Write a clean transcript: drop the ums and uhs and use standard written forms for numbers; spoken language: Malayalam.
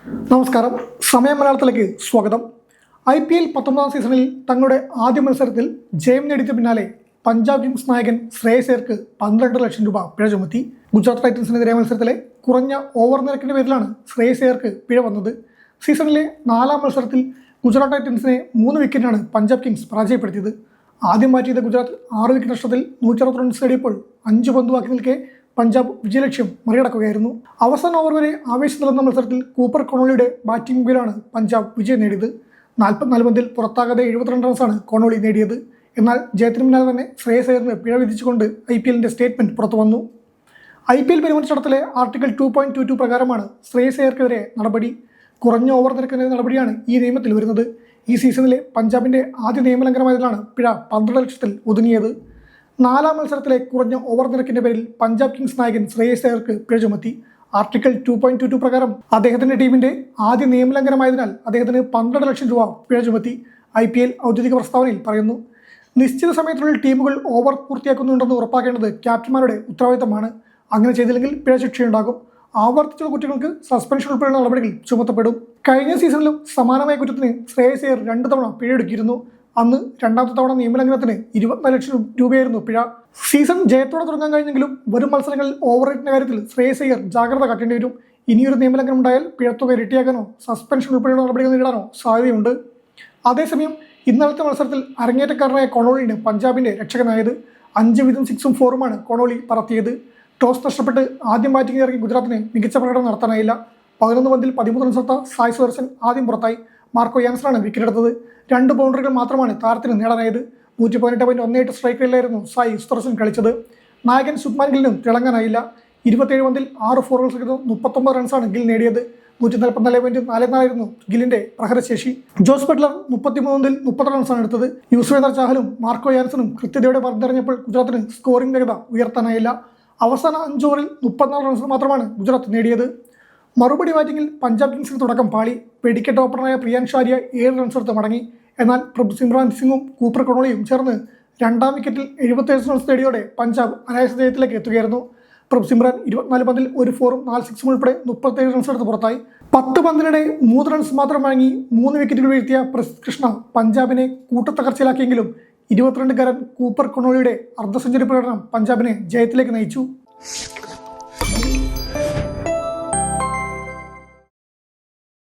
നമസ്കാരം, സമയം മലയാളത്തിലേക്ക് സ്വാഗതം. IPL 19 സീസണിൽ തങ്ങളുടെ ആദ്യ മത്സരത്തിൽ ജയം നേടിയ പിന്നാലെ പഞ്ചാബ് കിങ്സ് നായകൻ ശ്രേയസ് അയ്യർക്ക് 12 ലക്ഷം രൂപ പിഴ ചുമത്തി. ഗുജറാത്ത് ടൈറ്റൻസിനെതിരെ മത്സരത്തിലെ കുറഞ്ഞ ഓവർ നിരക്കിന്റെ പേരിലാണ് ശ്രേയസ് അയ്യർക്ക് പിഴ വന്നത്. സീസണിലെ 4ാം മത്സരത്തിൽ ഗുജറാത്ത് ടൈറ്റൻസിനെ 3 വിക്കറ്റിനാണ് പഞ്ചാബ് കിങ്സ് പരാജയപ്പെടുത്തിയത്. ആദ്യം ബാറ്റ് ചെയ്ത ഗുജറാത്ത് 6 വിക്കറ്റ് നഷ്ടത്തിൽ 160 റൺസ് നേടിയപ്പോൾ 5 പന്ത് ബാക്കി നിൽക്കെ പഞ്ചാബ് വിജയലക്ഷ്യം മറികടക്കുകയായിരുന്നു. അവസാന ഓവർ വരെ ആവേശം നിലനിന്ന മത്സരത്തിൽ കൂപ്പർ കൊണോളിയുടെ ബാറ്റിംഗ് മുമ്പിലാണ് പഞ്ചാബ് വിജയം നേടിയത്. 44 പന്തിൽ പുറത്താകാതെ 72 റൺസാണ് കൊണോളി നേടിയത്. എന്നാൽ ജയത്തിന് പിന്നാലെ തന്നെ ശ്രേയസ് അയ്യറിന് പിഴ വിധിച്ചുകൊണ്ട് IPLന്റെ സ്റ്റേറ്റ്മെന്റ് പുറത്തു വന്നു. IPL പെരുമാറ്റച്ചട്ടത്തിലെ ആർട്ടിക്കിൾ 2.22 പ്രകാരമാണ് ശ്രേയസ് അയ്യർക്കെതിരെ നടപടി. കുറഞ്ഞ ഓവർ നിരക്കിന്റെ നടപടിയാണ് ഈ നിയമത്തിൽ വരുന്നത്. ഈ സീസണിലെ പഞ്ചാബിന്റെ ആദ്യ നിയമലംഘനമായതിലാണ് പിഴ 12 ലക്ഷത്തിൽ ഒതുങ്ങിയത്. 4ാം മത്സരത്തിലെ കുറഞ്ഞ ഓവർ നിരക്കിന്റെ പേരിൽ പഞ്ചാബ് കിങ്സ് നായകൻ ശ്രേയസ് അയ്യർക്ക് പിഴ ചുമത്തി. ആർട്ടിക്കിൾ 2.22 പ്രകാരം അദ്ദേഹത്തിന്റെ ടീമിന്റെ ആദ്യ നിയമലംഘനമായതിനാൽ അദ്ദേഹത്തിന് 12 ലക്ഷം രൂപ പിഴ ചുമത്തി. IPL ഔദ്യോഗിക പ്രസ്താവനയിൽ പറയുന്നു. നിശ്ചിത സമയത്തിനുള്ളിൽ ടീമുകൾ ഓവർ പൂർത്തിയാക്കുന്നുണ്ടെന്ന് ഉറപ്പാക്കേണ്ടത് ക്യാപ്റ്റന്മാരുടെ ഉത്തരവാദിത്തമാണ്. അങ്ങനെ ചെയ്തില്ലെങ്കിൽ പിഴ ശിക്ഷയുണ്ടാകും. ആവർത്തിച്ചുള്ള കുറ്റങ്ങൾക്ക് സസ്പെൻഷൻ ഉൾപ്പെടെയുള്ള നടപടികൾ ചുമത്തപ്പെടും. കഴിഞ്ഞ സീസണിലും സമാനമായ കുറ്റത്തിന് ശ്രേയസ് അയ്യർ 2 തവണ പിഴയെടുക്കിയിരുന്നു. അന്ന് 2ാമത്തെ തവണ നിയമലംഘനത്തിന് 24 ലക്ഷം രൂപയായിരുന്നു പിഴ. സീസൺ ജയത്തോടെ തുടങ്ങാൻ കഴിഞ്ഞെങ്കിലും വരും മത്സരങ്ങളിൽ ഓവർ റേറ്റിന്റെ കാര്യത്തിൽ ശ്രേയസ് അയ്യർ ജാഗ്രത കാട്ടേണ്ടി വരും. ഇനിയൊരു നിയമലംഘനം ഉണ്ടായാൽ പിഴത്തുക ഇരട്ടിയാക്കാനോ സസ്പെൻഷൻ ഉൾപ്പെടെയുള്ള നടപടികൾ നേരിടാനോ സാധ്യതയുണ്ട്. അതേസമയം ഇന്നലത്തെ മത്സരത്തിൽ അരങ്ങേറ്റക്കാരനായ കൊണോളിന് പഞ്ചാബിന്റെ രക്ഷകനായത്. 5 വീതം 6ഉം 4ഉമാണ് കൊണോളി പറത്തിയത്. ടോസ് നഷ്ടപ്പെട്ട് ആദ്യം ബാറ്റിംഗ് ഇറങ്ങി ഗുജറാത്തിന് മികച്ച പ്രകടനം നടത്താനായില്ല. 11 പന്തിൽ 13 റൺസ് എടുത്ത സായ് സുദർശൻ ആദ്യം പുറത്തായി. മാർക്കോ യാൻസനാണ് വിക്കറ്റ് എടുത്തത്. 2 ബൗണ്ടറികൾ മാത്രമാണ് താരത്തിന് നേടാനായത്. 118.18 സ്ട്രൈക്ക് റേറ്റിലായിരുന്നു സായ് സുദർശൻ കളിച്ചത്. നായകൻ ശുഭ്മാൻ ഗില്ലിനും തിളങ്ങാനായില്ല. 27 പന്തിൽ 6 ഫോറുകൾ എടുത്ത് 39 റൺസാണ് ഗിൽ നേടിയത്. 144.44 ആയിരുന്നു ഗില്ലിന്റെ പ്രഹരശേഷി. ജോസ് ബട്ട്ലർ 33 പന്തിൽ 30 റൺസാണ് എടുത്തത്. യുസ്വേന്ദ്ര ചാഹലും മാർക്കോ യാൻസനും കൃത്യതയോടെ പറഞ്ഞെറിഞ്ഞപ്പോൾ ഗുജറാത്തിന് സ്കോറിംഗ് വേഗത ഉയർത്താനായില്ല. അവസാന 5 ഓവറിൽ 34 റൺസ് മാത്രമാണ് ഗുജറാത്ത് നേടിയത്. മറുപടി ബാറ്റിംഗിൽ പഞ്ചാബ് കിങ്സിന് തുടക്കം പാളി. വെടിക്കെട്ട് ഓപ്പണറായ പ്രിയാൻഷ് ആര്യ 7 റൺസ് എടുത്ത് മടങ്ങി. എന്നാൽ പ്രഭ്സിമ്രാൻ സിംഗും കൂപ്പർ കൊണോളിയും ചേർന്ന് 2ാം വിക്കറ്റിൽ 77 റൺസ് നേടിയോടെ പഞ്ചാബ് അനായാസ ജയത്തിലേക്ക് എത്തുകയായിരുന്നു. പ്രഭ്സിമ്രാൻ 24 പന്തിൽ 1 4ഉം 4 6ഉം ഉൾപ്പെടെ 37 റൺസ് എടുത്ത് പുറത്തായി. 10 പന്തിനിടെ 3 റൺസ് മാത്രം വഴങ്ങി 3 വിക്കറ്റുകൾ വീഴ്ത്തിയ പ്രസിദ്ധ് കൃഷ്ണ പഞ്ചാബിനെ കൂട്ടത്തകർച്ചയിലാക്കിയെങ്കിലും 22-കാരൻ കൂപ്പർ കൊണോളിയുടെ അർദ്ധ സെഞ്ചുറി പ്രകടനം പഞ്ചാബിനെ ജയത്തിലേക്ക് നയിച്ചു.